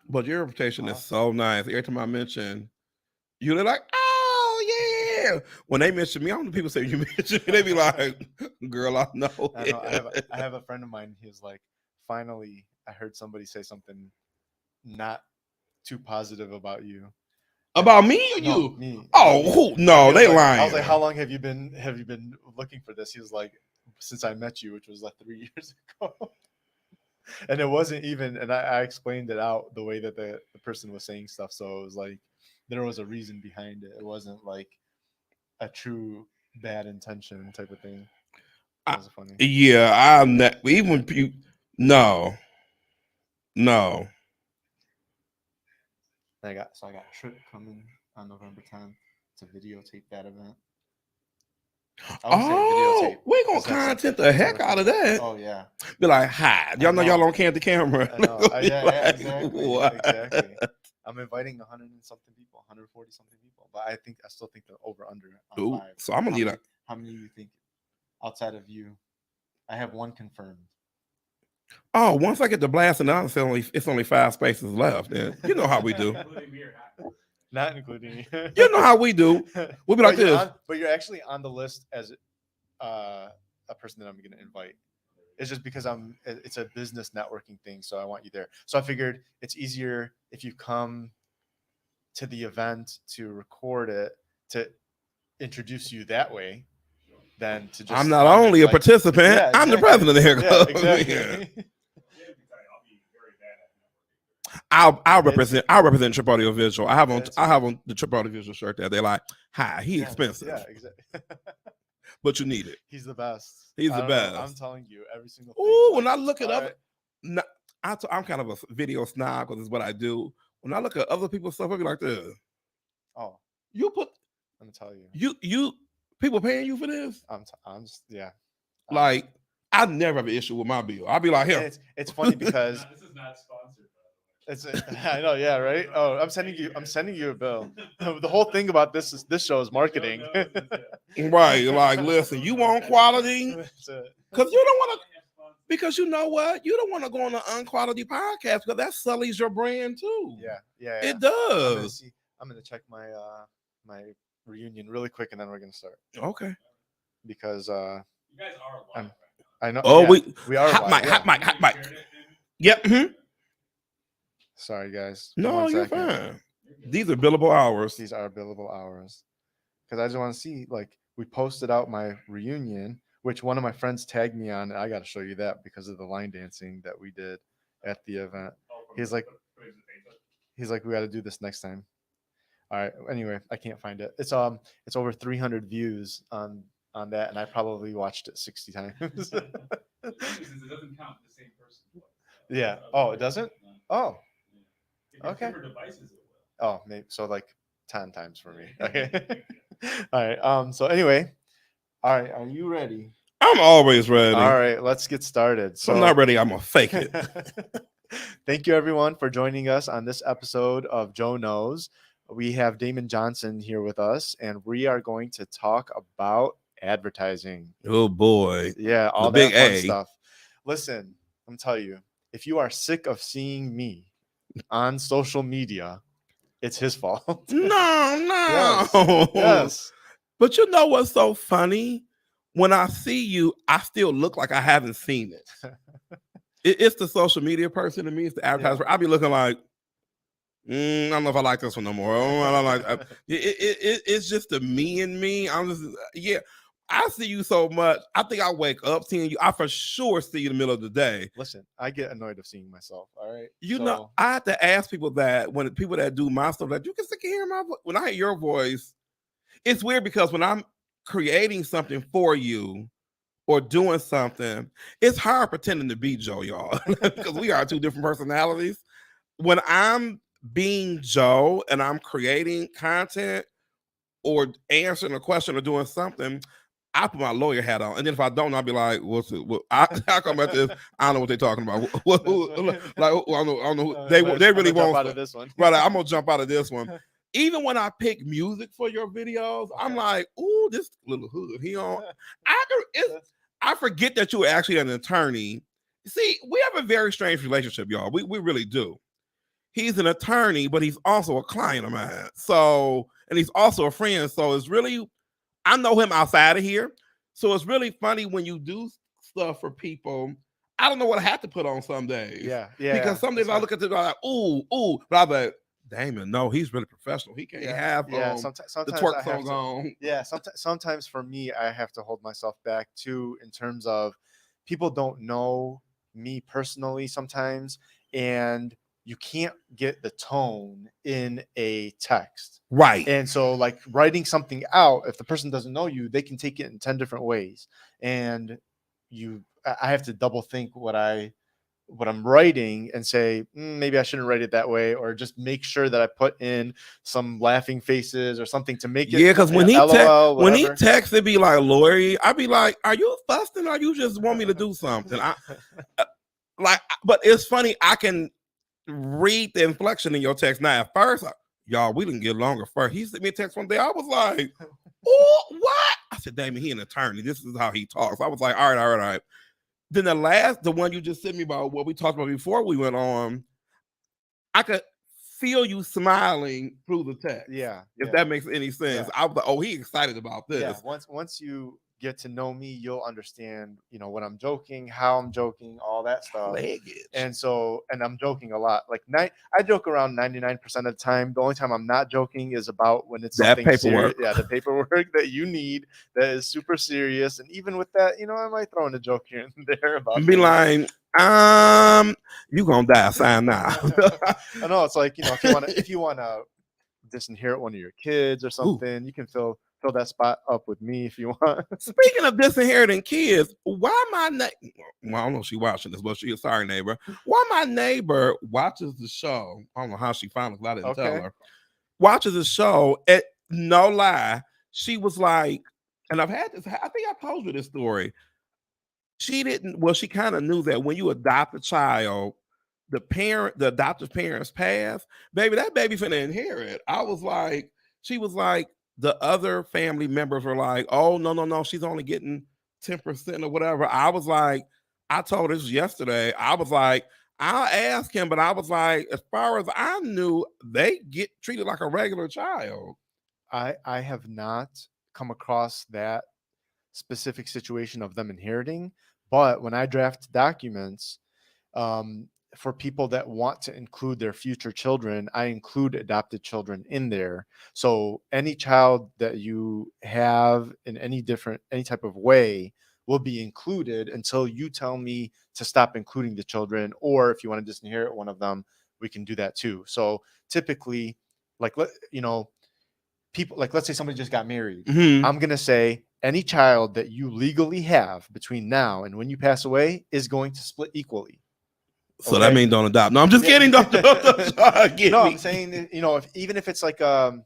But your reputation is so nice. Every time I mention you, they're like, oh yeah. When they mention me, I don't know people say you mention me. They be like, girl, I know. I know. I have a friend of mine. He was like, finally, I heard somebody say something not too positive about you. And About me or no, you? me about Oh, me. who? And No, he was they like, I was lying. like, how long have you been looking for this? He was like, since I met you, which was like 3 years ago. And it wasn't even, and I explained it out the way that the person was saying stuff. So it was like there was a reason behind it. It wasn't like a true bad intention type of thing. That I, was funny. yeah, I'm not. Even you. No, no. I got a trip coming on November 10th to videotape that event. I would say videotape Oh, we gonna because content the that's a heck out of recording. that. Oh yeah, Be like, hi. I Y'all know y'all know, don't can the camera. I know. Be Yeah, like, exactly, exactly. what? I'm inviting 100 and something people, 140 something people, but I still think the over under on Ooh, 5. so I'm gonna How need many? a. How many do you think outside of you? I have one confirmed. Oh, once I get the blast and it's only 5 spaces left. Then you know how we do. Not including you. You know how we do. We'll be like this. But you're actually on the list as uh, a person that I'm going to invite. It's just because it's a business networking thing, so I want you there. So I figured it's easier if you come to the event to record it, to introduce you that way than to I'm just not come and only a like, participant. yeah, I'm the exactly, president here. yeah, Yeah. exactly. I'll It's represent. I'll represent Trip Audio Visual. I have on. it's I have on the Trip Audio Visual shirt there. They're like, hi, he yeah, expensive, yeah, exactly. but you need it. He's the best. He's I the don't know. I'm best. telling you every single thing. Ooh, Like, when I look at all other, right, no, I'm kind of a video snob because it's what I do. When I look at other people's stuff, I be like, this. oh, You put I'm gonna tell you. you people paying you for this? I'm just yeah. Um, Like, I never have an issue with my bill. I'll be like, and here. it's funny because it's I know, yeah, right. Oh, I'm sending you a bill. The whole thing about this show is marketing. Right. Like, listen, you want quality? It's a- Because you don't want to, because you know what? You don't want to go on an unquality podcast because that sullies your brand too. yeah, yeah, yeah. It I'm gonna does. see. I'm gonna check my reunion really quick, and then we're gonna start Okay. because I'm, I know. Oh, Yeah, we are hot live. mic, Yeah. hot mic, hot mic. Yep. Sorry, guys. No, One you're second. fine. These are billable hours. These are billable hours because I just want to see. Like, we posted out my reunion, which one of my friends tagged me on. I got to show you that because of the line dancing that we did at the event. He's like, we got to do this next time. All right. Anyway, I can't find it. It's over 300 views on that, and I probably watched it 60 times. Yeah. Oh, it doesn't. Oh, okay. Oh, maybe so like 10 times for me. Okay. All right. So anyway, all right. Are you ready? I'm always ready. All right. Let's get started. So I'm not ready. I'm gonna fake it. Thank you, everyone, for joining us on this episode of Joe Knows. We have Damon Johnson here with us, and we are going to talk about advertising. Oh boy. Yeah, all The big that fun A. stuff. Listen, I'm tell you, if you are sick of seeing me on social media, it's his fault. No, Yes. no. Yes. But you know what's so funny? When I see you, I still look like I haven't seen it. It's the social media person to me. It's the advertiser. I'll be looking like, I don't know if I like this one no more. I don't like. It's just the me and me. I'm just yeah. I see you so much. I think I wake up seeing you. I for sure see you in the middle of the day. Listen, I get annoyed of seeing myself. All right. You know, I have to ask people that when people that do my stuff, like you can still hear my voice. When I hear your voice, it's weird because when I'm creating something for you or doing something, it's hard pretending to be Joe, y'all, because we are two different personalities. When I'm being Joe and I'm creating content or answering a question or doing something, I put my lawyer hat on, and then if I don't, I'll be like, "What's it? I come at this. I don't know what they're talking about. I don't know. They really won't. Out of this one. Right, I'm gonna jump out of this one. Even when I pick music for your videos, I'm like, "Ooh, this little hood. He on." I forget that you were actually an attorney. See, we have a very strange relationship, y'all. We really do. he's an attorney, but he's also a client of mine. So, and he's also a friend. So it's really, I know him outside of here. So it's really funny when you do stuff for people. I don't know what I have to put on some days. Yeah, yeah. Because some days I look at it like, ooh, ooh. But I'm like, Damon, no, he's really professional. He can't have Sometimes the I twerk have song to. on. Yeah, sometimes for me, I have to hold myself back too, in terms of people don't know me personally sometimes, and you can't get the tone in a text. Right. And so, like, writing something out, if the person doesn't know you, they can take it in 10 different ways. And I have to double think what I'm writing and say, maybe I shouldn't write it that way, or just make sure that I put in some laughing faces or something to make it, Yeah, because when LOL, when he whatever. texts, it be like, Lori, I'd be like, are you fussing or you just want me to do something? But it's funny, I can read the inflection in your text. Now, at first, y'all, we didn't get longer first. He sent me a text one day. I was like, oh, what? I said, Damon, he an attorney. This is how he talks. I was like, all right, all right, all right. Then the one you just sent me about what we talked about before we went on, I could feel you smiling through the text. Yeah, If that makes any sense. Yeah. I was like, oh, he excited about this. Yeah, once you get to know me, you'll understand, when I'm joking, how I'm joking, all that stuff. Leggage. And I'm joking a lot. Like, I joke around 99% of the time. The only time I'm not joking is about when it's That something paperwork. serious. Yeah, the paperwork that you need, that is super serious. And even with that, I might throw in a joke here and there about Be things. like, you gonna die, sign now. I know, it's like, if you wanna disinherit one of your kids or something, you can fill that spot up with me if you want. Speaking of disinheriting kids, why my well, I don't know if she's watching this, but she is, sorry, neighbor. Why my neighbor watches the show? I don't know how she found it, because I didn't tell her. Watches the show, and no lie, she was like, and I've had this, I think I told you this story. She didn't, well, she kind of knew that when you adopt a child, the adoptive parents pass, baby, that baby finna inherit. I was like, she was like, the other family members were like, oh, no, no, no, she's only getting 10% or whatever. I was like, I told this yesterday, I was like, I'll ask him, but I was like, as far as I knew, they get treated like a regular child. I have not come across that specific situation of them inheriting, but when I draft documents, um, for people that want to include their future children, I include adopted children in there. So any child that you have in any type of way will be included until you tell me to stop including the children, or if you want to disinherit one of them, we can do that too. So typically, like, people, like, let's say somebody just got married. I'm going to say any child that you legally have between now and when you pass away is going to split equally. So that means don't adopt. No, I'm just kidding. Don't get No, me. I'm saying, even if it's like a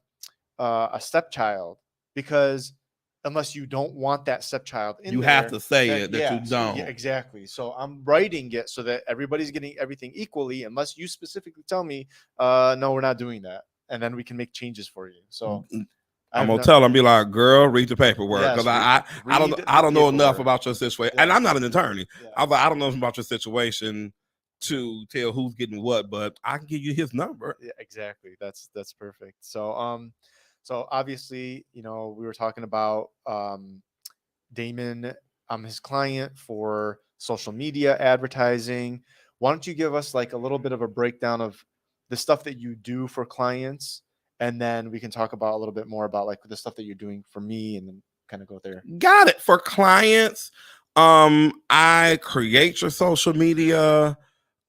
stepchild, because unless you don't want that stepchild in you there, have to say then, it that you don't. yeah, exactly. So I'm writing it so that everybody's getting everything equally, unless you specifically tell me, no, we're not doing that, and then we can make changes for you. So I'm gonna tell them, be like, girl, read the paperwork, because Yes, I don't know enough paperwork. about your situation, and I'm not an attorney. I don't know about your situation to tell who's getting what, but I can give you his number. Yeah, exactly. That's perfect. So obviously, we were talking about Damon, his client for social media advertising. Why don't you give us like a little bit of a breakdown of the stuff that you do for clients, and then we can talk about a little bit more about like the stuff that you're doing for me, and then kind of go there. Got it. For clients, I create your social media,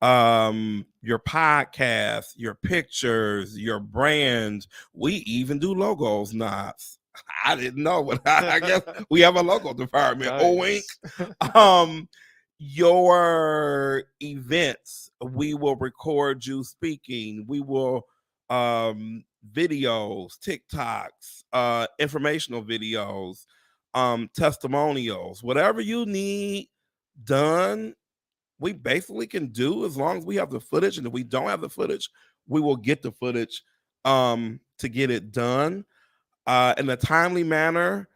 your podcast, your pictures, your brand. We even do logos, knots. I didn't know, but I guess we have a logo department. Nice. Oh, wink. Your events, we will record you speaking. We will videos, TikToks, informational videos, testimonials, whatever you need done, we basically can do, as long as we have the footage. And if we don't have the footage, we will get the footage to get it done in a timely manner.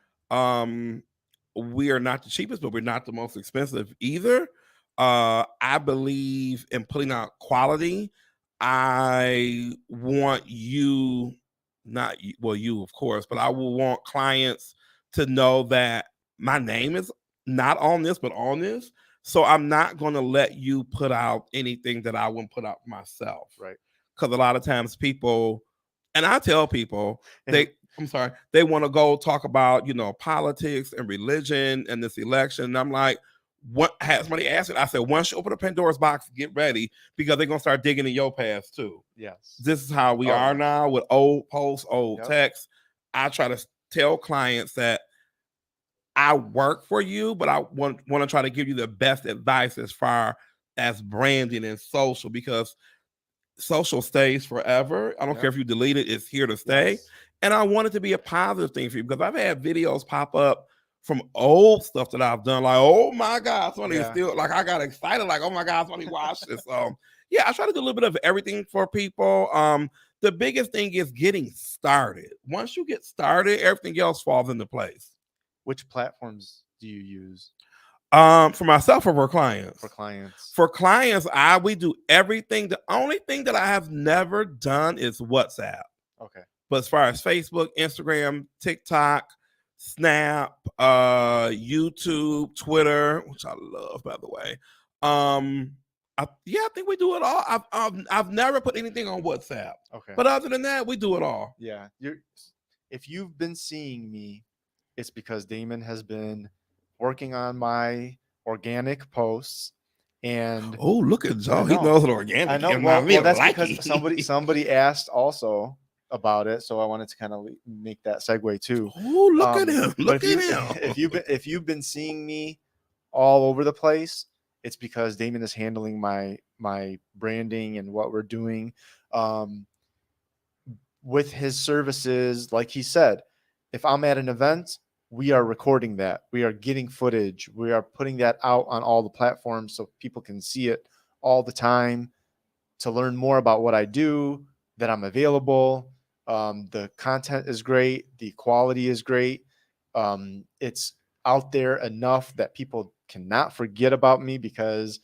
We are not the cheapest, but we're not the most expensive either. I believe in putting out quality. I want you, not you, well, you of course, but I will want clients to know that my name is not on this, but on this. So I'm not going to let you put out anything that I wouldn't put out myself. Right. Because a lot of times people, and I tell people, And I'm sorry, they want to go talk about, politics and religion and this election. And I'm like, what has somebody asked it? I said, once you open the Pandora's box, get ready because they're gonna start digging in your past too. yes. This is how we Oh, are yeah. now with old posts, old Yep. texts. I try to tell clients that I work for you, but I want to try to give you the best advice as far as branding and social because social stays forever. I don't care Yep. if you delete it, it's here to stay. Yes. And I want it to be a positive thing for you because I've had videos pop up from old stuff that I've done, like, oh my God, somebody is Yeah. still like I got excited, like, oh my God, somebody watched this. Yeah, I try to do a little bit of everything for people. The biggest thing is getting started. Once you get started, everything else falls into place. Which platforms do you use For myself or for clients? for clients? For clients, we do everything. The only thing that I have never done is WhatsApp. Okay. But as far as Facebook, Instagram, TikTok, Snap, YouTube, Twitter, which I love, by the way. I think we do it all. I've never put anything on WhatsApp. Okay. But other than that, we do it all. Yeah. If you've been seeing me, it's because Damon has been working on my organic posts. And oh, look at Joe. He know. knows it organic. I know. Well, that's because somebody asked also about it, so I wanted to kind of make that segue too. Oh, look at him! Look at him! If you've been seeing me all over the place, it's because Damon is handling my branding and what we're doing with his services. Like he said, if I'm at an event, we are recording that. We are getting footage. We are putting that out on all the platforms so people can see it all the time to learn more about what I do, that I'm available. The content is great. The quality is great. It's out there enough that people cannot forget about me because,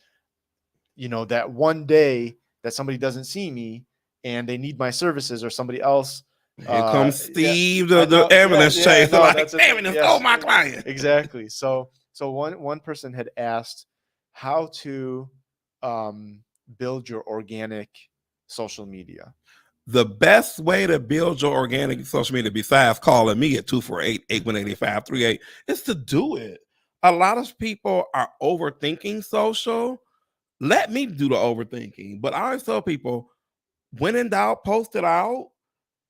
that one day that somebody doesn't see me and they need my services or somebody else. Here comes Steve, yeah, the ambulance chaser. no, like, that's a damn thing. it, Yes, stole my client. Exactly. So one person had asked how to build your organic social media. The best way to build your organic social media, besides calling me at 248-818-8538, is to do it. A lot of people are overthinking social. Let me do the overthinking. But I always tell people, when in doubt, post it out.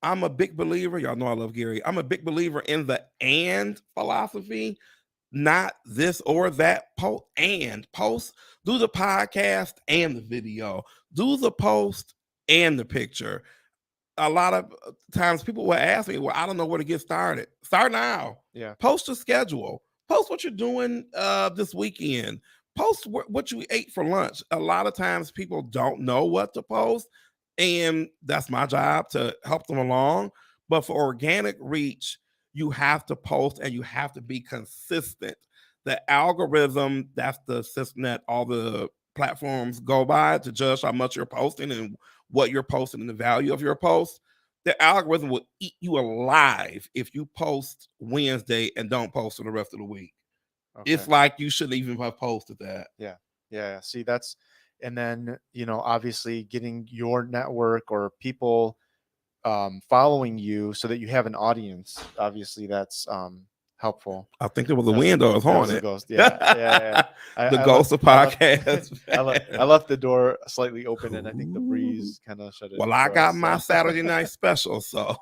I'm a big believer. Y'all know I love Gary. I'm a big believer in the and philosophy, not this or that. Post, do the podcast and the video, do the post and the picture. A lot of times people will ask me, well, I don't know where to get started. Start now. Yeah. Post a schedule. Post what you're doing this weekend. Post what you ate for lunch. A lot of times people don't know what to post, and that's my job to help them along. But for organic reach, you have to post and you have to be consistent. The algorithm, that's the system that all the platforms go by to judge how much you're posting and what you're posting and the value of your post. The algorithm will eat you alive if you post Wednesday and don't post for the rest of the week. Okay. It's like you shouldn't even have posted that. Yeah. See, that's, and then, obviously getting your network or people following you so that you have an audience. Obviously that's helpful. I think there was a window. I was haunted. Ghost. Yeah. The ghost of podcast. I left the door slightly open, and I think the breeze kind of shut it. Well, I got my Saturday night special, so.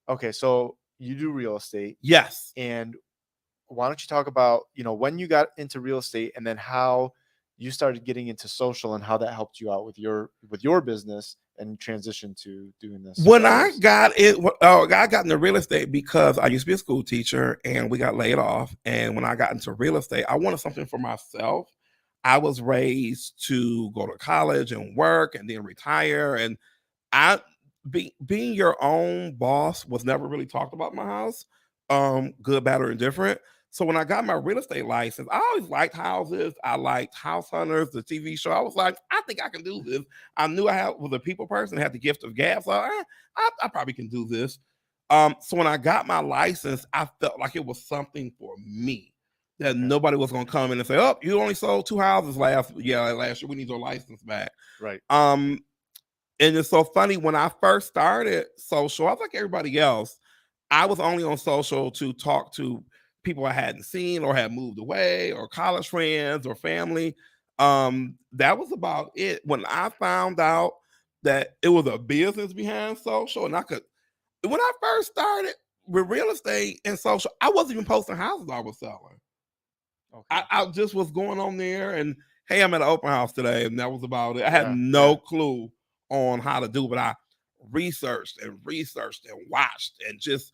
Okay, so you do real estate. Yes. And why don't you talk about, when you got into real estate and then how you started getting into social and how that helped you out with your business and transition to doing this? When I got into real estate because I used to be a school teacher and we got laid off. And when I got into real estate, I wanted something for myself. I was raised to go to college and work and then retire. And being your own boss was never really talked about in my house, good, bad, or indifferent. So when I got my real estate license, I always liked houses. I liked House Hunters, the TV show. I was like, I think I can do this. I knew was a people person, had the gift of gab. So I probably can do this. So when I got my license, I felt like it was something for me that nobody was going to come in and say, "Oh, you only sold 2 houses last year. We need your license back." Right. And it's so funny, when I first started social, I was like everybody else. I was only on social to talk to people I hadn't seen or had moved away, or college friends or family. That was about it. When I found out that it was a business behind social, and when I first started with real estate and social, I wasn't even posting houses I was selling. Okay. I just was going on there and, hey, I'm at an open house today, and that was about it. I had no clue on how to do, but I researched and watched, and just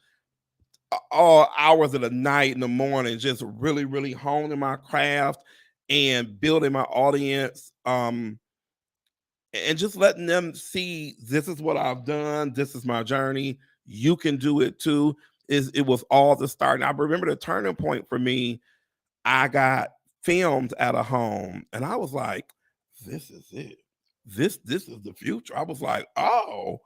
all hours of the night and the morning, just really, really honing my craft and building my audience. And just letting them see, this is what I've done. This is my journey. You can do it too. It was all the start. And I remember the turning point for me. I got filmed at a home, and I was like, this is it. This is the future. I was like, oh.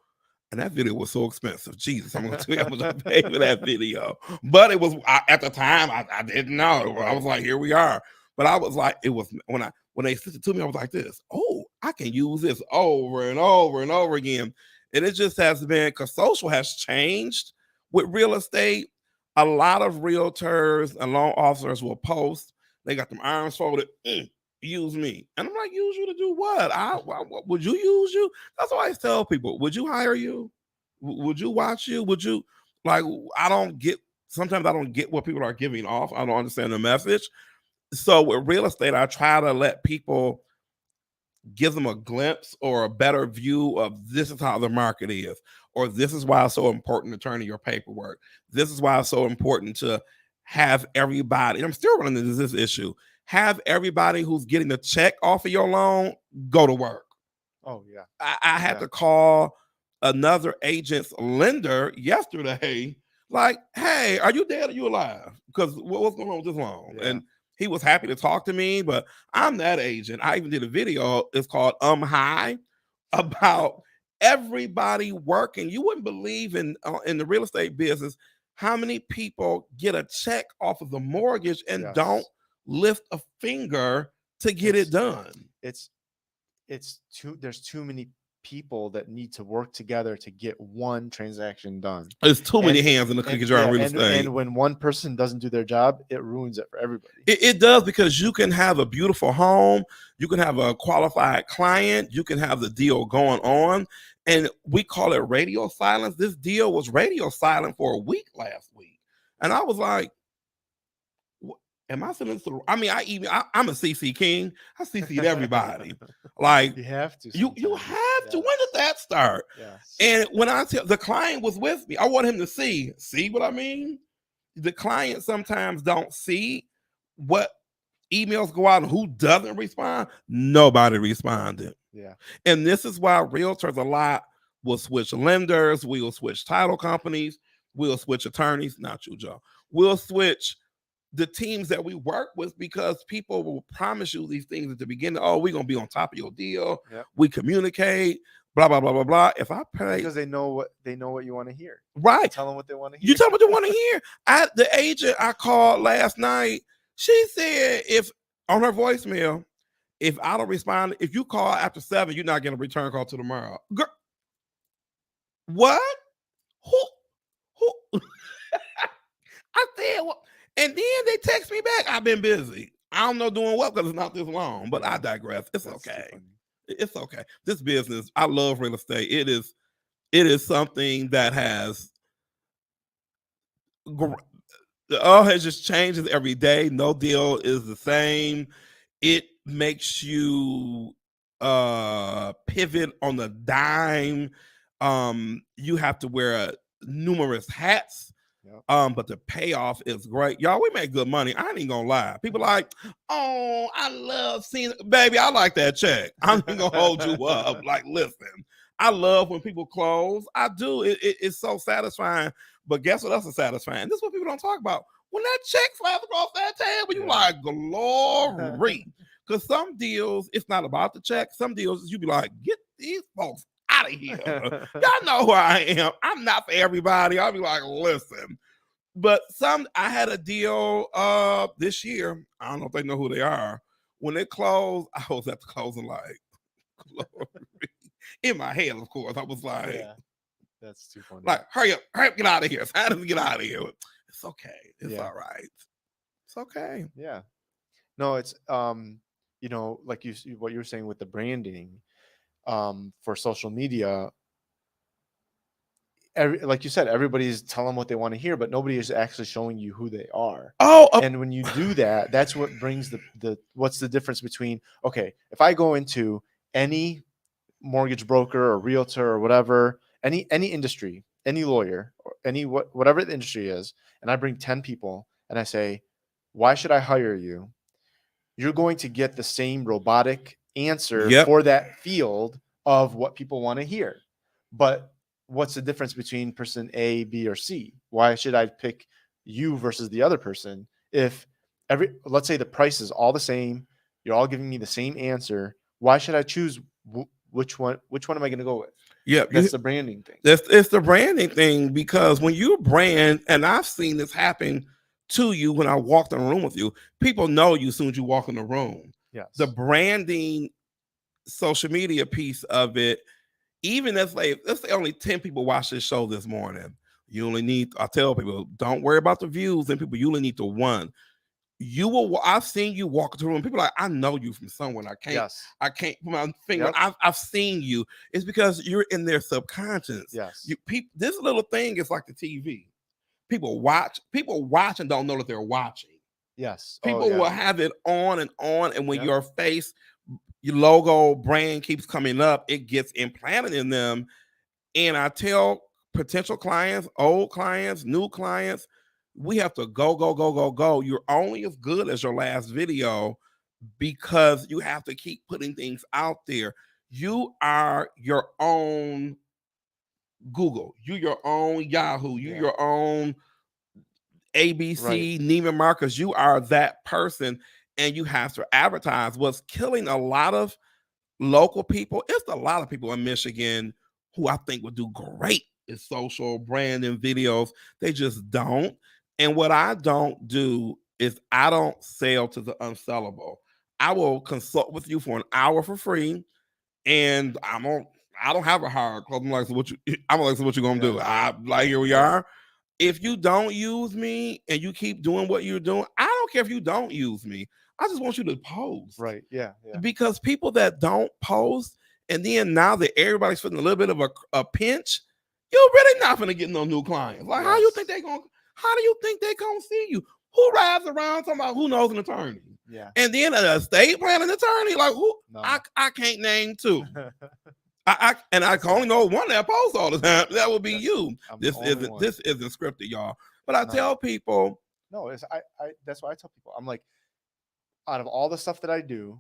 And that video was so expensive. Jesus, I'm going to tell you how much I paid for that video. But it was, at the time, I didn't know. I was like, here we are. But I was like, it was, when they sent it to me, I was like this, oh, I can use this over and over and over again. And it just has been, because social has changed with real estate. A lot of realtors and loan officers will post, they got them arms folded, use me. And I'm like, use you to do what? Would you use you? That's why I tell people, would you hire you? Would you watch you? Would you, like, sometimes I don't get what people are giving off. I don't understand the message. So with real estate, I try to let people, give them a glimpse or a better view of, this is how the market is, or this is why it's so important to turn in your paperwork. This is why it's so important to have everybody, and I'm still running into this issue, have everybody who's getting a check off of your loan go to work. Oh yeah. I had to call another agent's lender yesterday, like, hey, are you dead or you alive? Because what's going on with this loan? Yeah. And he was happy to talk to me, but I'm that agent. I even did a video. It's called High, about everybody working. You wouldn't believe in the real estate business how many people get a check off of the mortgage and don't lift a finger to get it done. There's too many people that need to work together to get one transaction done. There's too many hands in the cookie jar in real estate. And when one person doesn't do their job, it ruins it for everybody. It does, because you can have a beautiful home, you can have a qualified client, you can have the deal going on, and we call it radio silence. This deal was radio silent for a week last week. And I was like, am I sending this to? I mean, I'm a CC king. I CC'd everybody. Like, you have to. You have to. When did that start? Yes. And when I tell, the client was with me, I want him to see what I mean. The client sometimes don't see what emails go out and who doesn't respond. Nobody responded. Yeah. And this is why realtors a lot will switch lenders. We'll switch title companies. We'll switch attorneys. Not you, Joe. We'll switch the teams that we work with, because people will promise you these things at the beginning. Oh, we're going to be on top of your deal. Yep. We communicate, blah, blah, blah, blah, blah. If I pay, because they know what you want to hear. Right. Tell them what they want to hear. You tell them what they want to hear. The agent I called last night, she said, if on her voicemail, if I don't respond, if you call after 7, you're not getting a return call till tomorrow. Girl, what? Who? I said, what? And then they text me back, I've been busy. I don't know doing what, because it's not this long, but I digress. It's okay. It's okay. This business, I love real estate. It is something that has it just changes every day. No deal is the same. It makes you pivot on a dime. You have to wear numerous hats. Yep. But the payoff is great. Y'all, we make good money. I ain't even gonna lie. People like, oh, I love seeing it. Baby, I like that check. I'm not gonna hold you up. Like, listen, I love when people close. I do. It's so satisfying. But guess what else is satisfying? This is what people don't talk about. when that check slides across that table, you Yeah. like, glory. Because some deals, it's not about the check. Some deals, you be like, get these folks out of here. Y'all know who I am. I'm not for everybody. I'll be like, listen. But I had a deal this year. I don't know if they know who they are. When it closed, I was at the closing like, glory. In my head, of course. I was like, Yeah. That's too funny. like, hurry up, get out of here. It's time to get out of here. It's okay. It's Yeah. all right. It's okay. Yeah. No, it's you know, like what you were saying with the branding for social media. Like you said, everybody's telling what they want to hear, but nobody is actually showing you who they are. Oh, And when you do that, that's what brings the what's the difference between, okay, if I go into any mortgage broker or realtor or whatever, any industry, any lawyer, or whatever the industry is, and I bring 10 people and I say, why should I hire you? You're going to get the same robotic answer Yep. for that field of what people want to hear. But what's the difference between person A, B, or C? Why should I pick you versus the other person if let's say the price is all the same, you're all giving me the same answer, why should I choose which one am I going to go with? Yeah, That's the branding thing. It's the branding thing, because when you brand, and I've seen this happen to you when I walked in the room with you, people know you as soon as you walk in the room. Yes. The branding social media piece of it, even if let's say only 10 people watch this show this morning, you only need, I tell people, don't worry about the views, and people, you only need to one. I've seen you walk through and people are like, I know you from somewhere. Yes. I can't put my finger. Yep. I've seen you. It's because you're in their subconscious. Yes. This little thing is like the TV. People watch and don't know that they're watching. Yes. People will have it on, and when Yep. your face, your logo, brand keeps coming up, it gets implanted in them. And I tell potential clients, old clients, new clients, we have to go, go, go, go, go. You're only as good as your last video, because you have to keep putting things out there. You are your own Google. You your own Yahoo. You your own ABC, Right. Neiman Marcus. You are that person, and you have to advertise. What's killing a lot of local people, it's a lot of people in Michigan who I think would do great in social branding videos. They just don't. And what I don't do is I don't sell to the unsellable. I will consult with you for an hour for free, and I don't have a hard close. I'm like, so what you gonna do? I like, here we are. If you don't use me and you keep doing what you're doing, I don't care if you don't use me. I just want you to post. Right. Yeah. Because people that don't post, and then now that everybody's feeling a little bit of a pinch, you're really not gonna get no new clients. Like, how do you think they gonna see you? Who rides around talking about who knows an attorney? Yeah. And then an estate planning attorney, like who? No. I can't name two. I can only know one that posts all the time. That would be you. This isn't scripted, y'all. But I tell people, no, it's I that's why I tell people, I'm like, out of all the stuff that I do,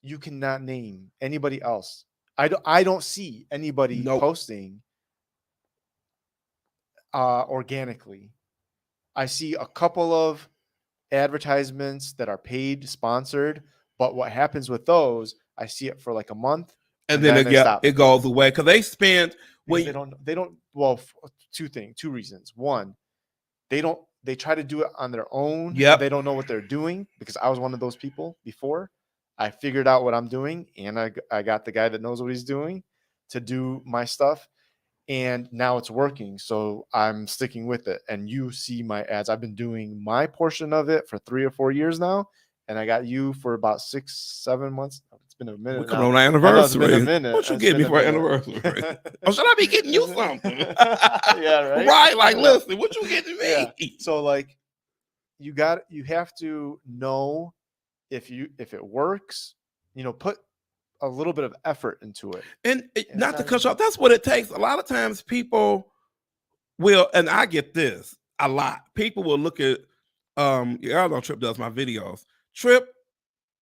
you cannot name anybody else. I don't see anybody posting organically. I see a couple of advertisements that are paid, sponsored, but what happens with those, I see it for like a month, and then it goes away, because they spend they don't well, two reasons. One, they try to do it on their own. Yep. They don't know what they're doing, because I was one of those people before. I figured out what I'm doing, and I got the guy that knows what he's doing to do my stuff, and now it's working. So I'm sticking with it. And you see my ads. I've been doing my portion of it for 3 or 4 years now, and I got you for about 6-7 months. It's been a minute. We're coming on our anniversary. It's been a minute. What you get me for anniversary? Oh, should I be getting you something? Yeah, right. Right? Like, listen, what you getting me? Yeah. So like, you have to know if it works. Put a little bit of effort into it. And not to cut you off, that's what it takes. A lot of times people will, and I get this a lot. People will look at y'all know Trip does my videos.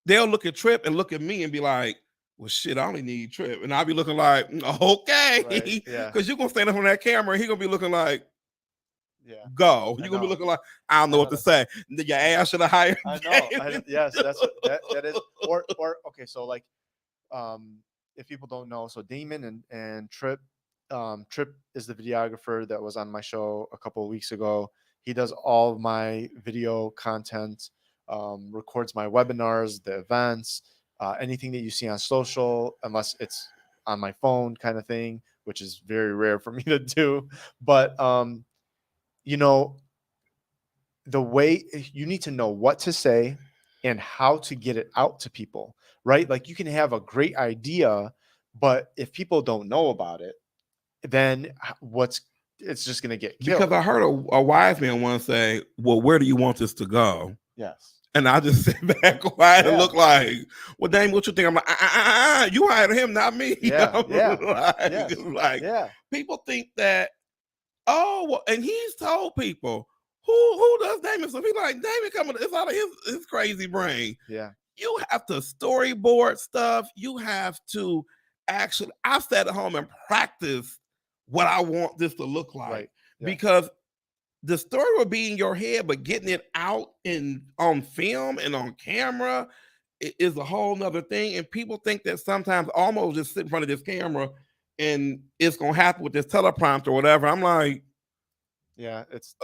They'll look at Trip and look at me and be like, well, shit, I only need Trip. And I'll be looking like, okay. Right, yeah. Because you're going to stand up on that camera and he's going to be looking like, Yeah. Go. I You're gonna be know. looking like I don't know I what know to say. Your ass should have hired. I know. David. Yes, that's what that is. Or okay, so like um if people don't know, so Damon and Trip, Trip is the videographer that was on my show a couple of weeks ago. He does all of my video content, records my webinars, the events, anything that you see on social, unless it's on my phone kind of thing, which is very rare for me to do. But you know, the way you need to know what to say and how to get it out to people, right? Like you can have a great idea, but if people don't know about it, then what's it's just going to get Because killed. I heard a wise man once say, "Well, where do you want this to go?" Yes. And I just sit back quiet and Yeah. look like, "Well, Dame, what you think?" I'm like, you hired him, not me." Yeah. I'm Yeah. like, Yes. like, Yeah. people think that, oh, well, and he's told people who does Damon stuff. He's like, Damon coming, it's out of his crazy brain. Yeah. You have to storyboard stuff. You have to actually, I've sat at home and practiced what I want this to look like. Right. Yeah. Because the story will be in your head, but getting it out in on film and on camera is a whole nother thing. And people think that sometimes almost just sit in front of this camera and it's gonna happen with this teleprompter or whatever. I'm like, Yeah. It's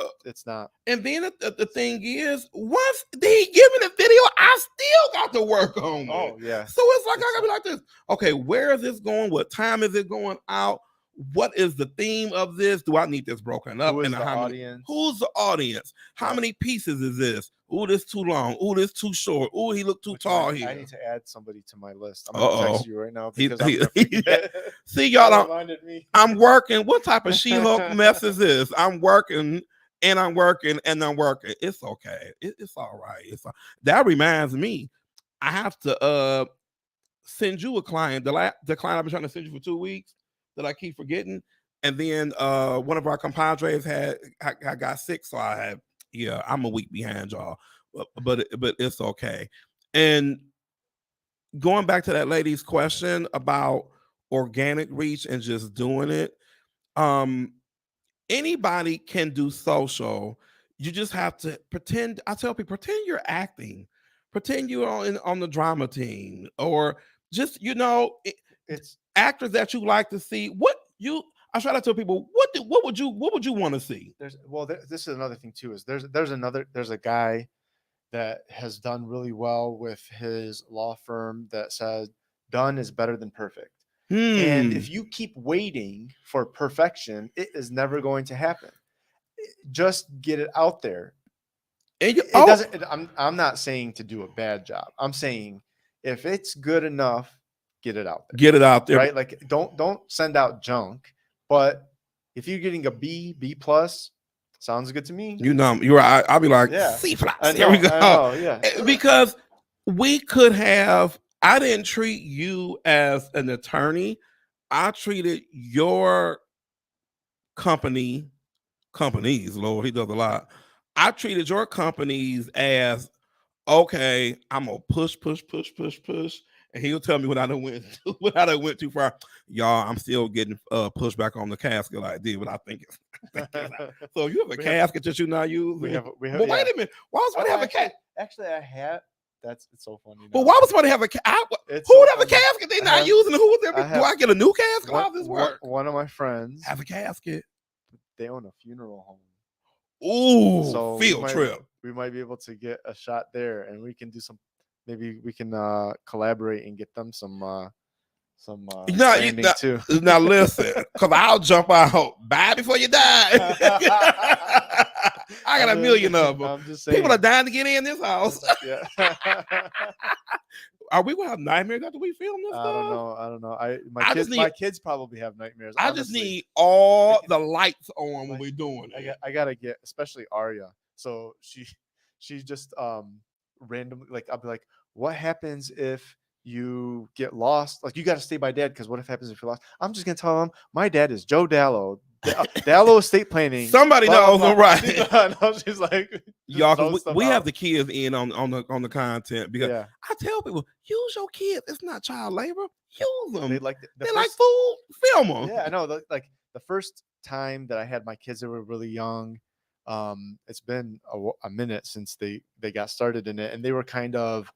not. and then the thing is, once they give me the video, I still got to work on it. Oh yeah. So it's like I gotta be like this. Okay, where is this going? What time is it going out? What is the theme of this? Do I need this broken up? Who is And the how many? audience? Who's the audience? How Yep. many pieces is this? Oh, this too long. Oh, this too short. Oh, he looked too tall I here. need to add somebody to my list. I'm gonna text you right now He- because I'm he- gonna he- forget. See, y'all, That reminded me. I'm working. What type of She-Hulk mess is this? I'm working and I'm working and I'm working. It's okay. It's all right. That reminds me, I have to send you a client. The client I've been trying to send you for 2 weeks that I keep forgetting. And then one of our compadres I got sick, so I'm a week behind y'all. But it's okay. And going back to that lady's question about organic reach and just doing it, um anybody can do social. You just have to pretend. I tell people, pretend you're acting, pretend you're on the drama team, or just It's actors that you like to see. I try to tell people, what would you want to see? this is another thing too. Is there's a guy that has done really well with his law firm that says done is better than perfect. And if you keep waiting for perfection, it is never going to happen. Just get it out there. And It doesn't. I'm not saying to do a bad job. I'm saying if it's good enough, get it out there. Get it out there, right? Like don't send out junk. But if you're getting a B plus, sounds good to me. You're right. I'll be like, Yeah. C I plus. There we know, go. I know, yeah. Because we could have. I didn't treat you as an attorney. I treated your companies, Lord, he does a lot. I treated your companies as, okay, I'm gonna push, and he'll tell me when I done went when I done went too far. Y'all, I'm still getting pushed back on the casket like I did, but I think it's. So you have a casket that you're not using. we have, But wait a minute, why was somebody have a cat? Actually, I had. It's so funny. But why would somebody have a It's who so would have a funny. casket they not using? Who would there be? Do I get a new casket? How does this work? One of my friends Have a casket. They own a funeral home. Ooh, So field trip. We might be able to get a shot there, and we can do some. Maybe we can collaborate and get them some branding too. Now listen, because I'll jump out. Bye before you die. I got a million of them. I'm just saying. People are dying to get in this house. Yeah. Are we gonna have nightmares after we film this? I don't know. My kids probably have nightmares. I just need all the lights on when we're doing it. I gotta get, especially Arya. So she just randomly, like, I'll be like, what happens if you get lost? Like, you got to stay by dad, because what if happens if you're lost? I'm just gonna tell them my dad is Joe Dallo. Dallo Estate Planning. Somebody knows, all right? No, she's like, y'all, we have the kids in on the content, because Yeah. I tell people, use your kids. It's not child labor. Use them. They like like food. Film them. Yeah, I know. Like the first time that I had my kids, they were really young. It's been a minute since they got started in it, and they were kind of,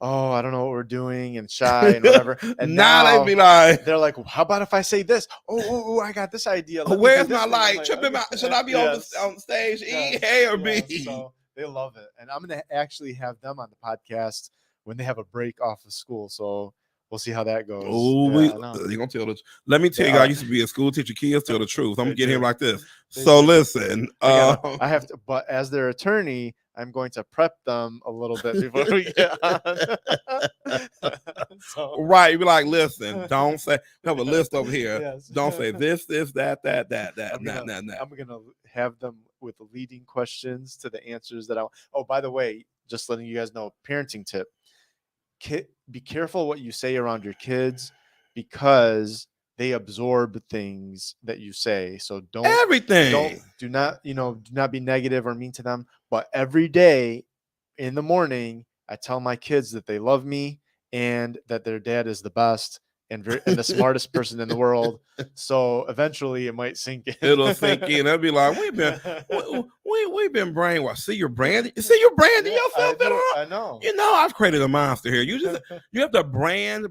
oh, I don't know what we're doing, and shy and whatever. And Now they now be like, they're like, how about if I say this? Oh, I got this idea. Let me do where's this my thing. I'm light? like, Tripping okay. out. Should I be on Yes, on stage? E, yes, A, or yes. B? So they love it, and I'm gonna actually have them on the podcast when they have a break off of school. So we'll see how that goes. Oh, Yeah, I know. you gonna tell the? Let me They tell you, I are. used to be a school teacher. Kids tell the truth. I'm They gonna get him do. like this. They So do. listen, I have to, but as their attorney, I'm going to prep them a little bit before we get on. So, right? Be like, listen, don't say. Have a list over here. yes, Don't say this, that, I'm gonna that. I'm gonna have them with leading questions to the answers that I. Oh, by the way, just letting you guys know, parenting tip: be careful what you say around your kids because they absorb things that you say. So Everything. do not, do not be negative or mean to them. But every day in the morning, I tell my kids that they love me and that their dad is the best and the smartest person in the world. So eventually it might sink in. It'll sink in. I'll be like, we've been brainwashed. See, you're branding. See, you're branding Yeah, I yourself at do. all. I know. You know, I've created a monster here. You have to brand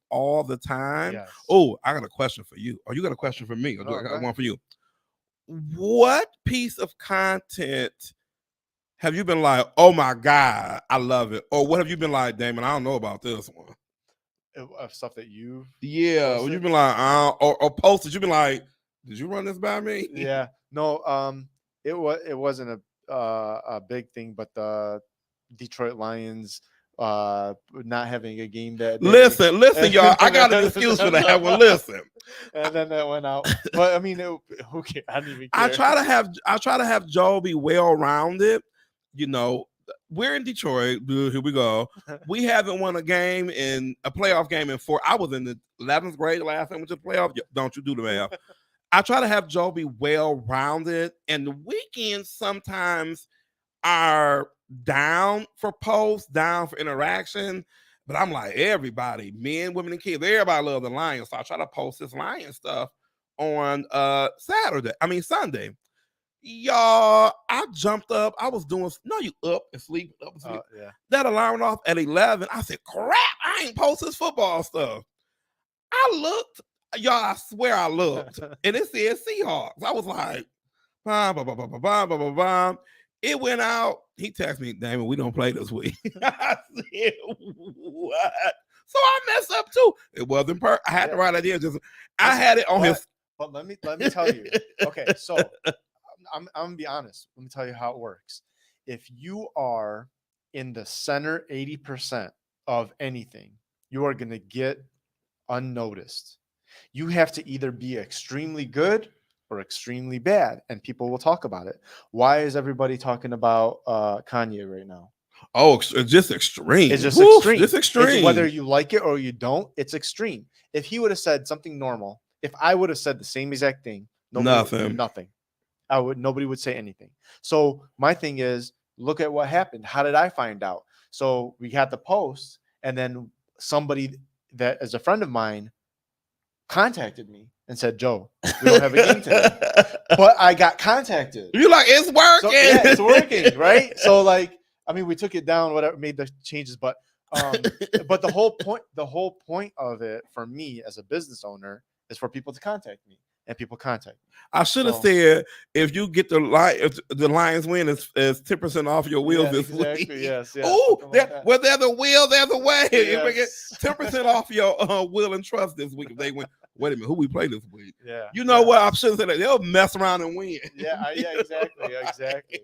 all the time. Yes. Oh, I got a question for you. Or you got a question for me? Or do No, I go got one ahead. for you? What piece of content have you been like, oh my God, I love it? Or what have you been like, Damon, I don't know about this one? Of stuff that you've Yeah, well, posted. you've been like, or posted, you've been like, did you run this by me? Yeah. No, it wasn't a big thing, but the Detroit Lions not having a game that day. Listen, y'all. I got an excuse for that one. Listen, And then that went out. But I mean, who cares? I don't even I care. try to have Joe be well rounded. You know, we're in Detroit. Here we go. We haven't won a game in a playoff game in four. I was in the 11th grade last time we went to the playoff. Don't you do the math? I try to have Joe be well rounded, and the weekends sometimes are down for posts, down for interaction. But I'm like, everybody, men, women, and kids, everybody love the Lions. So I try to post this Lion stuff on Sunday. Y'all, I jumped up. I was doing you up and sleep, up and sleep. Yeah. That alarm went off at 11. I said, crap, I ain't post this football stuff. I looked, y'all, I swear I looked, and it said Seahawks. I was like, bah, bah, bah, bah, bah, bah, bah, bah, bah. It went out. He texted me, Damon, we don't play this week. I said, what? So I messed up too. It wasn't I had the right idea. I had it on his. But let me tell you. Okay, so I'm gonna be honest. Let me tell you how it works. If you are in the center 80% of anything, you are gonna get unnoticed. You have to either be extremely good or extremely bad, and people will talk about it. Why is everybody talking about Kanye right now? Oh, it's just extreme. It's just Woof, extreme. It's extreme. Whether you like it or you don't, it's extreme. If he would have said something normal, if I would have said the same exact thing, nothing. Nobody would say anything. So my thing is, look at what happened. How did I find out? So we had the post, and then somebody that is a friend of mine contacted me and said, Joe, we don't have a game today. But I got contacted. You're like, it's working. So, yeah, it's working, right? So I mean, we took it down, whatever, made the changes, but the whole point of it for me as a business owner is for people to contact me, and people contact me. I should have said, if you get if the Lions win, is 10% off your wheels this week. Yes, Oh, where there's a will, there's a way. Yes. 10% off your will and trust this week if they win. Wait a minute, who we play this week? Yeah. You know what? I shouldn't say that. They'll mess around and win. Yeah, exactly.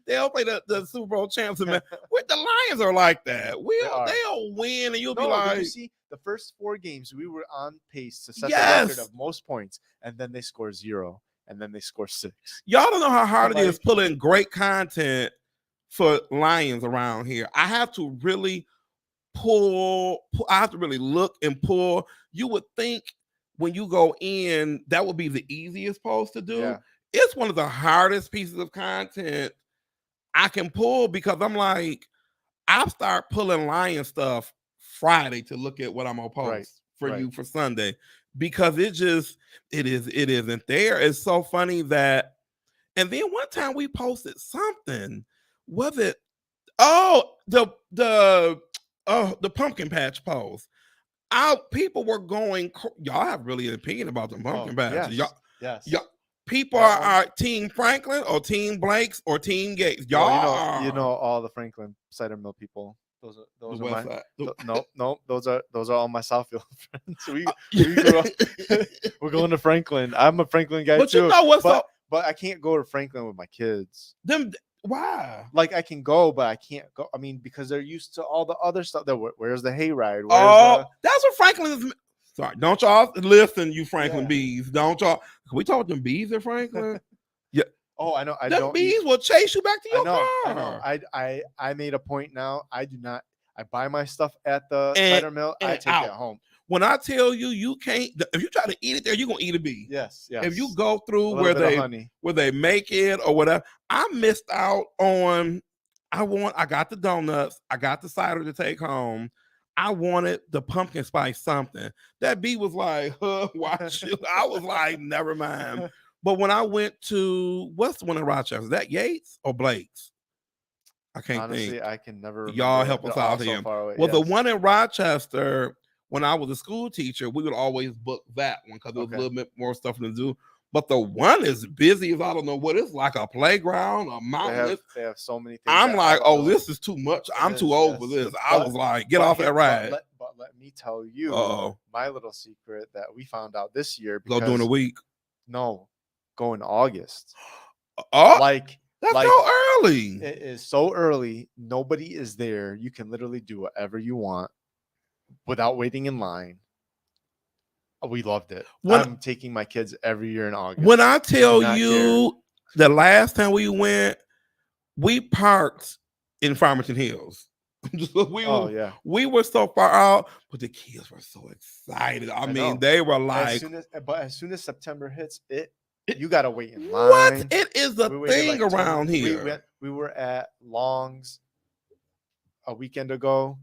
They'll play the Super Bowl champs. And with the Lions are like that. They'll win, and you'll be like, did you see the first 4 games we were on pace to set the record of most points, and then they score 0, and then they score 6. Y'all don't know how hard it is pulling great content for Lions around here. I have to really pull. I have to really look and pull. You would think when you go in, that would be the easiest post to do. Yeah. It's one of the hardest pieces of content I can pull because I'm like, I'll start pulling Lion stuff Friday to look at what I'm gonna post for you for Sunday because it isn't there. It's so funny that And then one time we posted something. Was it? Oh, the pumpkin patch post. Our people were going. Y'all have really an opinion about the Oh, pumpkin patches. yes. Y'all, Yes. people That one. are Team Franklin or Team Blakes or Team Gates. Y'all Well, you are know all the Franklin cider mill people. the Those are West my Side. no, those are all my Southfield friends. We grew up. We're going to Franklin. I'm a Franklin guy But you too. know what's but so but I can't go to Franklin with my kids. them? Why? Like I can go, but I can't go. I mean, because they're used to all the other stuff. Where's the hayride? Where's Oh, the that's what Franklin is. Sorry, don't y'all listen, you Franklin Yeah. bees. Don't y'all? Can we talk them bees at Franklin? Yeah, Oh, I know. I them don't eat. bees will chase you back to I your know. car. I made a point now. I do not. I buy my stuff at the And cider mill. I and take it out. home. When I tell you, you can't. If you try to eat it there, you're gonna eat a bee. Yes. Yes. If you go a through little bit of honey. where they make it or whatever, I missed out on. I got the donuts. I got the cider to take home. I wanted the pumpkin spice something. That bee was like, watch you. I was like, never mind. But when I went to what's the one in Rochester? Is that Yates or Blake's? I can't Honestly, think. I can never remember. Y'all help They're us all out so here. far away. Well, the Yes. one in Rochester, when I was a school teacher, we would always book that one because there was Okay. a little bit more stuff to do. But the one is busy as I don't know what it's like, a playground, a mountain. They have so many things. I'm that like, I oh, love. this is too much. I'm It too is, old for yes. this. I was like, get off that ride. But let me tell you Uh-oh. my little secret that we found out this year. Go Because during the week. No, go in August. Oh, Like that's like so early. it is so early. Nobody is there. You can literally do whatever you want without waiting in line. We loved it. When- I'm taking my kids every year in August. When I I do tell not you the last time we went, we parked in Farmington Hills. Oh yeah. We were so far out, but the kids were so excited. I mean, know. they were like, as soon as September hits, you gotta wait in what? line. It is a We waited thing like 10 around here. We were at Long's a weekend ago,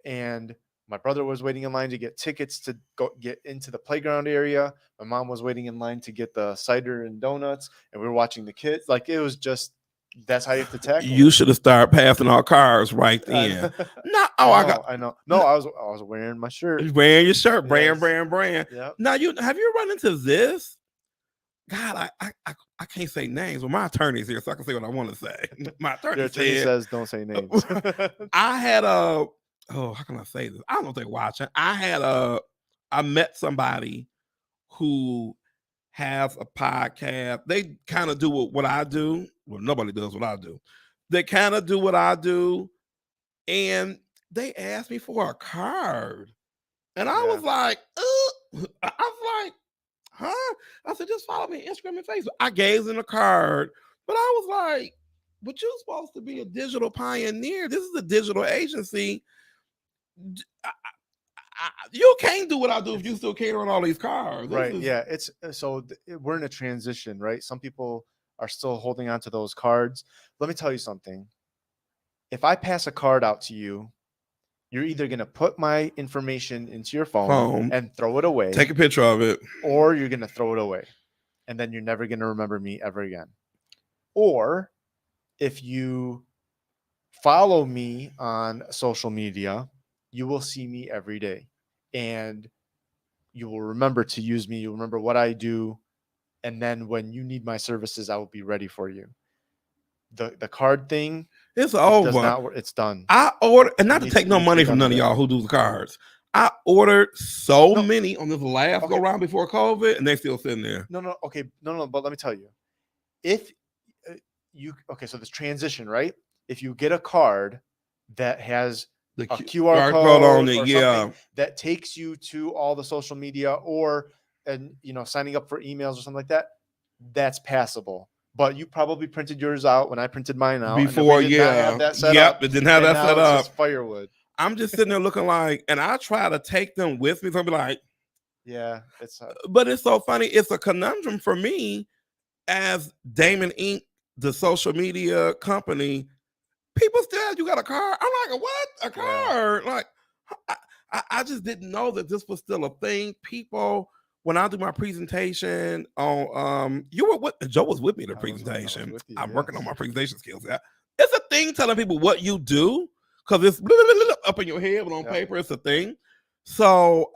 and my brother was waiting in line to get tickets to go get into the playground area. My mom was waiting in line to get the cider and donuts, and we were watching the kids. Like it was just that's how you have to tackle You it. should have started passing our cars right then. No, oh, I know. No, I was wearing my shirt. wearing your shirt, Yes. brand. Yep. Now have you run into this? God, I can't say names. Well, my attorney's here, so I can say what I want to say. My attorney, Your attorney says don't say names. I had how can I say this? I don't know if they're watching. I met somebody who has a podcast. They kind of do what I do. Well, nobody does what I do. They kind of do what I do. And they asked me for a card. And I was like, I was like, huh? I said, just follow me on Instagram and Facebook. I gave them a card, but I was like, but you're supposed to be a digital pioneer. This is a digital agency. You can't do what I do if you still carry on all these cars. Right. Yeah. It's we're in a transition, right? Some people are still holding on to those cards. Let me tell you something. If I pass a card out to you, you're either going to put my information into your phone and throw it away, take a picture of it, or you're going to throw it away. And then you're never going to remember me ever again. Or if you follow me on social media, you will see me every day. And you will remember to use me. You'll remember what I do. And then when you need my services, I will be ready for you. The card thing, it's over. It does not work. It's done. I ordered, and not to take no money from none of y'all who do the cards. I ordered so many on this last go round before COVID, and they still sitting there. No. Okay. No. But let me tell you, if so this transition, right? If you get a card that has a QR code on it, or something that takes you to all the social media and signing up for emails or something like that, that's passable. But you probably printed yours out when I printed mine out before. It didn't have that set up. Just firewood. I'm just sitting there looking like, and I try to take them with me. So I'll be like, yeah, but it's so funny. It's a conundrum for me as Damon Inc., the social media company. People still, you got a card? I'm like, what? A card? Yeah. Like, I just didn't know that this was still a thing. People when I do my presentation on you were with Joe was with me in the I was presentation. with you, I'm working on yes. my presentation skills. Yeah. It's a thing telling people what you do because it's up in your head, but on Yep. paper it's a thing. So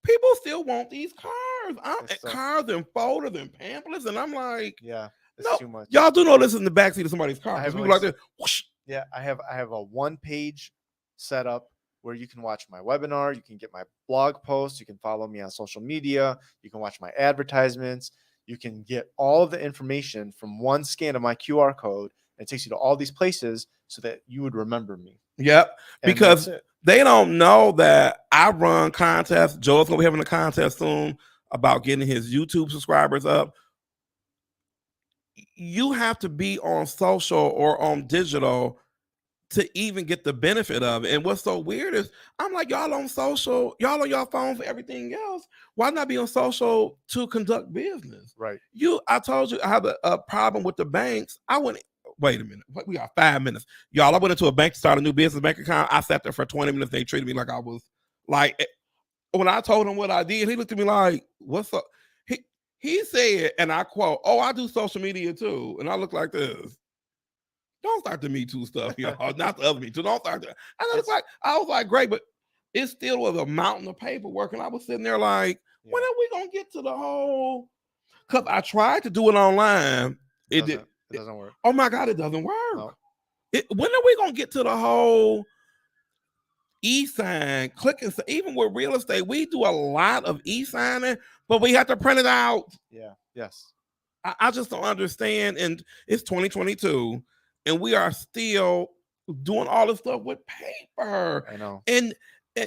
people still want these cars. Cars and folders and pamphlets, and I'm like, yeah, it's no, too much. y'all do know this is in the backseat of somebody's car. I have People like like this. Whoosh. Yeah, I have a one page setup where you can watch my webinar, you can get my blog posts, you can follow me on social media, you can watch my advertisements, you can get all of the information from one scan of my QR code. And it takes you to all these places so that you would remember me. Yep, And that's because it. they don't know that I run contests. Joe's gonna be having a contest soon about getting his YouTube subscribers up. You have to be on social or on digital to even get the benefit of it. And what's so weird is I'm like, y'all on social, y'all on your phone for everything else. Why not be on social to conduct business? Right. I told you I have a problem with the banks. Wait a minute. We got 5 minutes. Y'all, I went into a bank to start a new business bank account. I sat there for 20 minutes. They treated me like I was like, when I told him what I did, he looked at me like, what's up? He said, and I quote, "Oh, I do social media too." And I look like this. Don't start the Me Too stuff, y'all. Not the other Me Too. Don't start that. And I was like, great, but it still was a mountain of paperwork. And I was sitting there like, when are we gonna get to the whole? Because I tried to do it online. It doesn't work. Oh my God, it doesn't work. No. When are we gonna get to the whole e-sign, click and even with real estate? We do a lot of e-signing, but we have to print it out. Yeah. Yes. I just don't understand. And it's 2022, and we are still doing all this stuff with paper. I know. And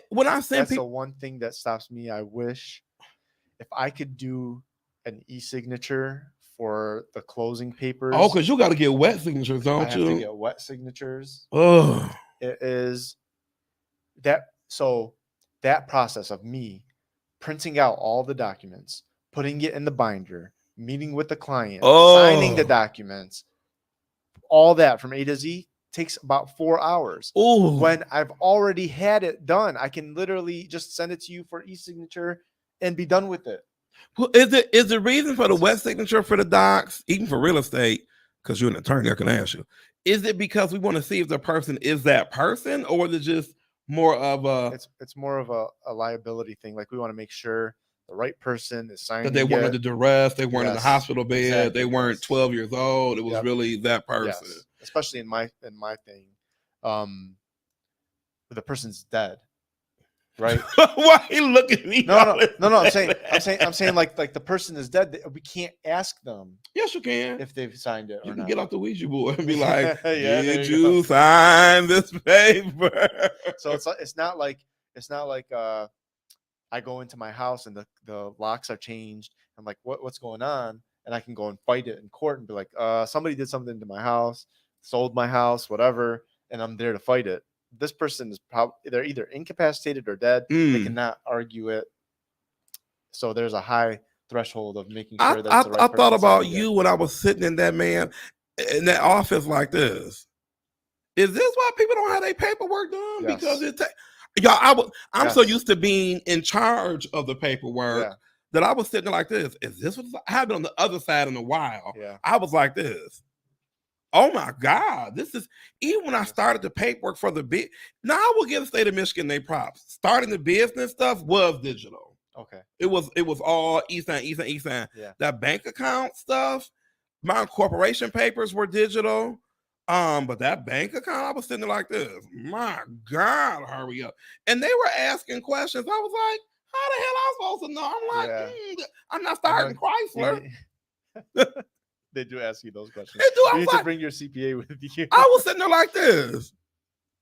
when I send That's people, the one thing that stops me. I wish if I could do an e-signature for the closing papers. oh, because you got to get wet signatures, don't I have you? to get wet signatures. Oh, It is that so that process of me printing out all the documents, putting it in the binder, meeting with the client, signing the documents, all that from A to Z takes about 4 hours. Ooh. When I've already had it done, I can literally just send it to you for e-signature and be done with it. Well, is the reason for the wet signature for the docs, even for real estate, because you're an attorney, I can ask you, is it because we want to see if the person is that person, or is it just more of a it's more of a liability thing? Like we want to make sure the right person is signing that they weren't under duress, they weren't in the Yes, hospital bed, exactly, they weren't yes. 12 years old. It was Yep. really that person. Yes. Especially in my thing, the person's dead, right? Why are you looking at me? No. I'm saying like the person is dead. We can't ask them Yes, you can. if they've signed it You or can not. get off the Ouija board and be like, Yeah, there "Did you you go. sign this paper?" So it's not like I go into my house and the locks are changed. I'm like, what's going on? And I can go and fight it in court and be like, somebody did something to my house, sold my house, whatever, and I'm there to fight it. This person is probably they're either incapacitated or dead. They cannot argue it. So there's a high threshold of making sure that's the right I person. thought about signing you it. when I was sitting in that office like this. Is this why people don't have their paperwork done? Yes. Because I'm so Yes. used to being in charge of the paperwork Yeah. that I was sitting there like this. Is this what I haven't been on the other side in a while? Yeah. I was like this. Oh my God. This is even when I started the paperwork for the bit. Now I will give the state of Michigan their props. Starting the business stuff was digital. Okay. It was all e-sign. Yeah. That bank account stuff, my corporation papers were digital. But that bank account, I was sitting there like this. My God, hurry up. And they were asking questions. I was like, how the hell am I supposed to know? I'm like, I'm not starting Chrysler. They do ask you those questions. They do. You need to bring your CPA with you. I was sitting there like this.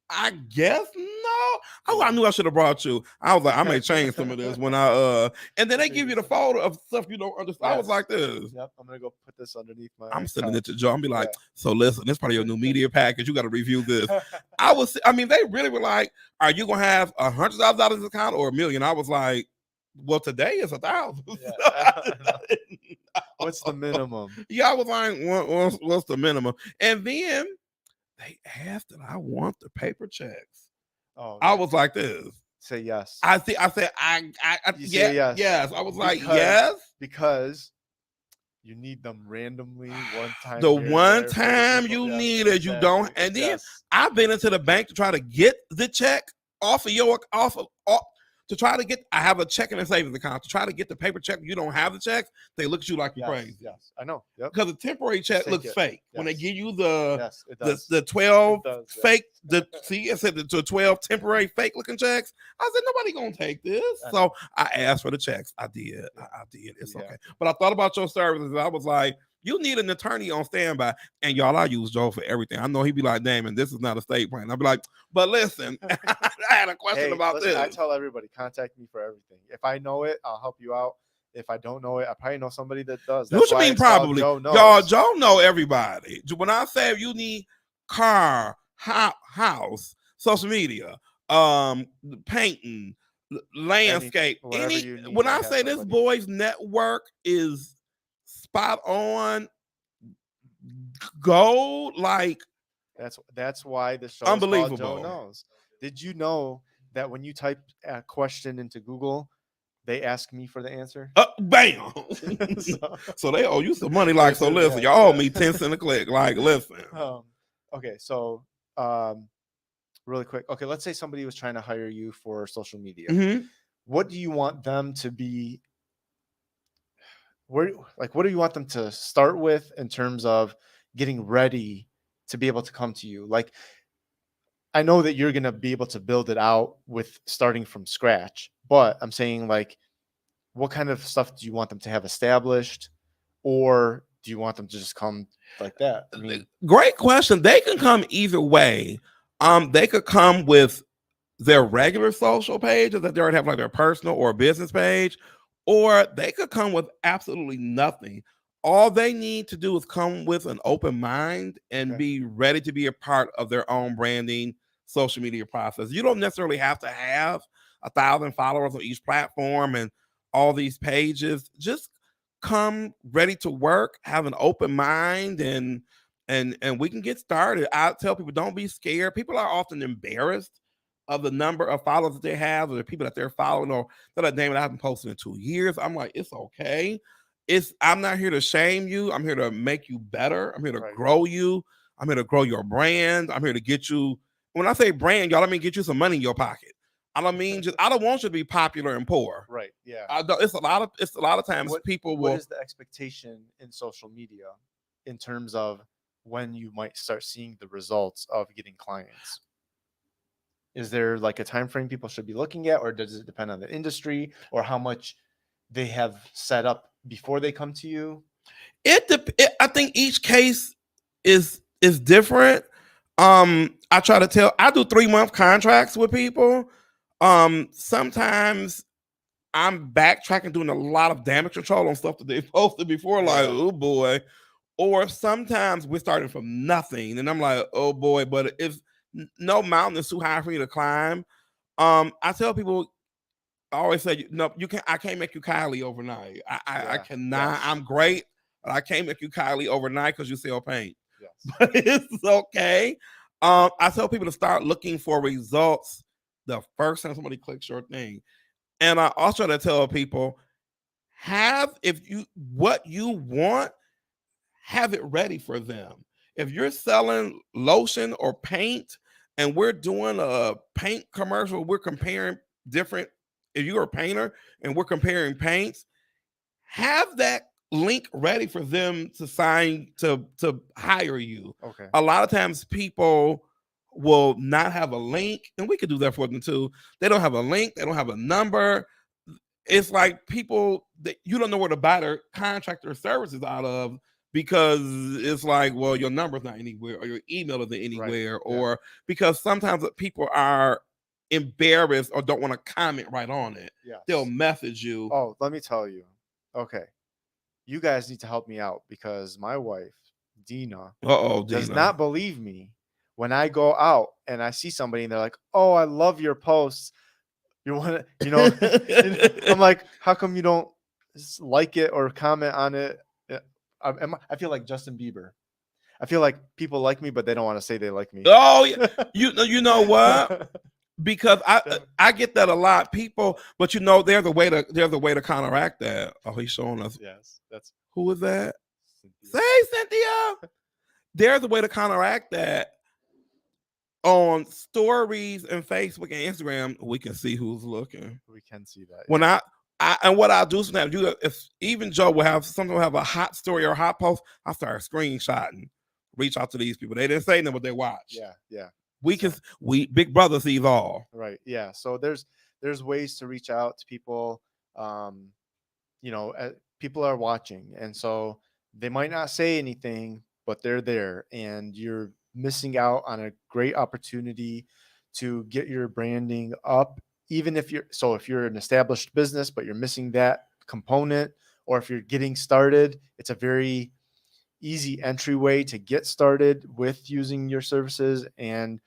I guess no. Oh, I knew I should have brought you. I was like, I may change some of this when and then they give you the photo of stuff you don't understand. Yes. I was like this. Yep, I'm gonna go put this underneath my. I'm sending it to Joe. I'm be like, so listen, this part of your new media package. You got to review this. They really were like, are you gonna have $100,000 in the account or $1 million? I was like, well, today is 1,000. What's the minimum? Yeah, I was like, what's the minimum? And then they asked that I want the paper checks. Oh, I was like this. say yes. I said You yeah, say yes. yes. I was like, Because yes. because you need them randomly one time The here and one there for the time simple. you Yes, need it, you don't. exactly. And then Yes. I've been into the bank to try to get the check off of your off to try to get. I have a checking and savings account to try to get the paper check. You don't have the checks. They look at you like you're Yes. crazy. Yes. I know. Yep. Because the temporary check take looks it. fake. When they Yes. give you the Yes, it does. the 12 It does, yeah. fake, the see, it said the 12 temporary fake looking checks. I said nobody gonna take this. I So know. I asked for the checks. I did. Yeah. I did. It's You have okay. to. But I thought about your services and I was like, you need an attorney on standby. And y'all, I use Joe for everything. I know he'd be like, Damon, this is not a state plan. I'd be like, but listen, I had a question Hey, about listen, this. I tell everybody, contact me for everything. If I know it, I'll help you out. If I don't know it, I probably know somebody that does. What That's you why mean it's called probably? Joe knows. Y'all, Joe know everybody. When I say if you need car, house, social media, painting, landscape, whatever any you need, when I I have say this somebody. boy's network is spot on gold, like That's why the show is called Joe unbelievable. Knows. Did you know that when you type a question into Google, they ask me for the answer? Bam. So, So they owe you some money. they Like, so do, listen, yeah, y'all owe yeah. me 10 cents a click. Like, listen. Okay, so really quick. Okay, let's say somebody was trying to hire you for social media. Mhm. What do you want them to be? What do you want them to start with in terms of getting ready to be able to come to you? Like, I know that you're going to be able to build it out with starting from scratch, but I'm saying, like, what kind of stuff do you want them to have established, or do you want them to just come like that? I mean, Great question. They can come either way. They could come with their regular social pages that they already have, like their personal or business page, or they could come with absolutely nothing. All they need to do is come with an open mind and Okay. be ready to be a part of their own branding social media process. You don't necessarily have to have 1,000 followers on each platform and all these pages. Just come ready to work, have an open mind, and we can get started. I tell people, don't be scared. People are often embarrassed of the number of followers that they have, or the people that they're following, or they're like, damn it, I haven't posted in 2 years. I'm like, it's okay. I'm not here to shame you. I'm here to make you better. I'm here to Right. grow you. I'm here to grow your brand. I'm here to get you. When I say brand, y'all, I mean get you some money in your pocket. I don't mean just. I don't want you to be popular and poor. Right. Yeah. It's a lot of times people What will. is the expectation in social media in terms of when you might start seeing the results of getting clients? Is there like a time frame people should be looking at, or does it depend on the industry or how much they have set up before they come to you? I think each case is different. I try to tell. I do 3-month contracts with people. Sometimes I'm backtracking, doing a lot of damage control on stuff that they posted before. Like, Yeah. oh boy. Or sometimes we're starting from nothing, and I'm like, oh boy. But if no mountain is too high for you to climb, I tell people, I always say, no, you can't. I can't make you Kylie overnight. I Yeah. cannot. Yes. I'm great, but I can't make you Kylie overnight because you sell paint. Yes. But it's okay. I tell people to start looking for results the first time somebody clicks your thing, and I also try to tell people, have if you what you want, have it ready for them. If you're selling lotion or paint and we're doing a paint commercial, we're comparing different, if you're a painter and we're comparing paints, have that link ready for them to sign to hire you. Okay. A lot of times people will not have a link, and we could do that for them too. They don't have a link, they don't have a number. It's like people that you don't know where to buy their contractor services out of, because it's like, well, your number's not anywhere, or your email isn't anywhere, Yeah. or because sometimes people are embarrassed or don't want to comment right on it. Yes. They'll message you. Oh, let me tell you. Okay. You guys need to help me out because my wife, Dina, Uh-oh, does Dina. not believe me when I go out and I see somebody and they're like, "Oh, I love your posts. You want to, I'm like, how come you don't like it or comment on it?" I feel like Justin Bieber. I feel like people like me, but they don't want to say they like me. Oh, yeah. You know what? because I get that a lot. People, but there's a way to counteract that. Oh, he's showing us. Yes, that's Who is that? Cynthia. Say, Cynthia. There's a way to counteract that. On stories and Facebook and Instagram, we can see who's looking. We can see that. When I and what I'll do sometimes, if even Joe will have a hot story or a hot post, I start screenshotting, reach out to these people. They didn't say nothing, but they watch. Yeah. We Big Brother sees all. Right. Yeah. So there's ways to reach out to people. People are watching, and so they might not say anything, but they're there, and you're missing out on a great opportunity to get your branding up. Even if you're an established business, but you're missing that component, or if you're getting started, it's a very easy entryway to get started with using your services. And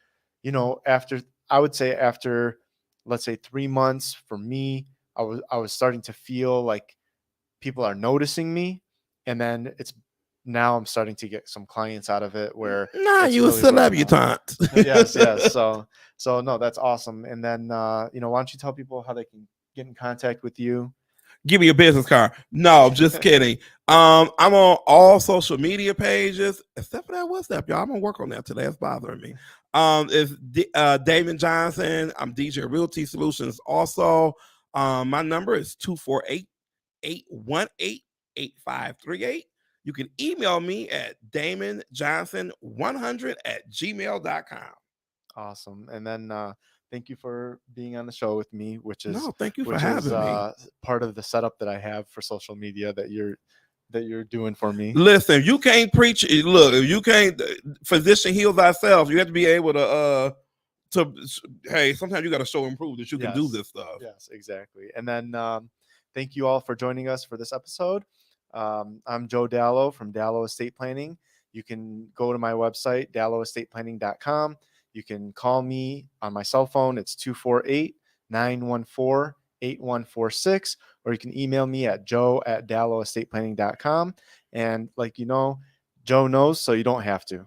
after, I would say, after, let's say, 3 months, for me, I was starting to feel like people are noticing me, and then now I'm starting to get some clients out of it where it's You a really working out. celebrity. Yes. So no, that's awesome. And then why don't you tell people how they can get in contact with you? Give me your business card. No, just kidding. I'm on all social media pages except for that WhatsApp, y'all. I'm gonna work on that today. It's bothering me. It's David Johnson. I'm DJ Realty Solutions. Also, my number is 248-818-8538. You can email me at damonjohnson100@gmail.com. Awesome. And then thank you for being on the show with me, which is No, thank you for having me. part of the setup that I have for social media that you're doing for me. Listen, you can't preach. Look, if you can't physician heals ourselves, you have to be able to hey, sometimes you got to show and prove that you can do this stuff. Yes, exactly. And then thank you all for joining us for this episode. I'm Joe Dallow from Dallow Estate Planning. You can go to my website, dallowestateplanning.com. You can call me on my cell phone. It's 248-914-8146, or you can email me at joe@dallowestateplanning.com. And Joe knows, so you don't have to.